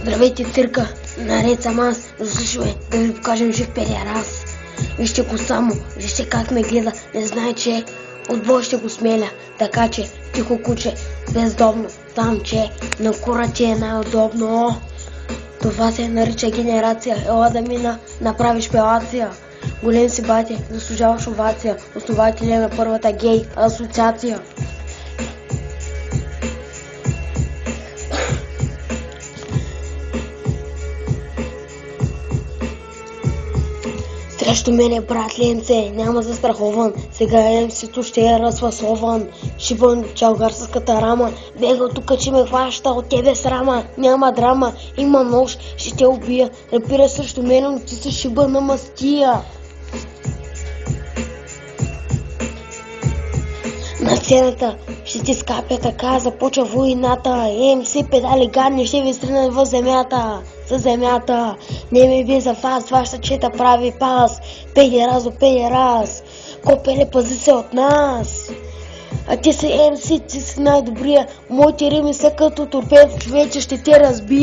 Здравейте, цирка! Наред съм аз, слушай, да ви покажем жив педерас. Вижте го само, вижте как ме гледа, не знае, че отбой ще го смеля. Така че, тихо куче, бездомно, знам, че на кура ти е най-удобно. Това се нарича генерация, ела да ми направиш пелация. Голем си бате, заслужаваш овация, основателя на първата гей асоциация. Срещу мене, брат Ленце, няма застрахован. Сега МС-то ще е разфасован. Шибан чалгарската рама. Бега тука, че ме хваща, от тебе срама. Няма драма, има нож, ще те убия. Рапира срещу мене, но ти се шибана мастия. На сцената ще ти скапя така, започва войната. МС педали гадни, ще ви стринат в земята. За земята, не ми би за вас, вашата чета прави пас. Педерас до педерас, копеле, пази се от нас. А ти си МС, ти си най-добрия. Моите рими са като торпедо, човече ще те разби.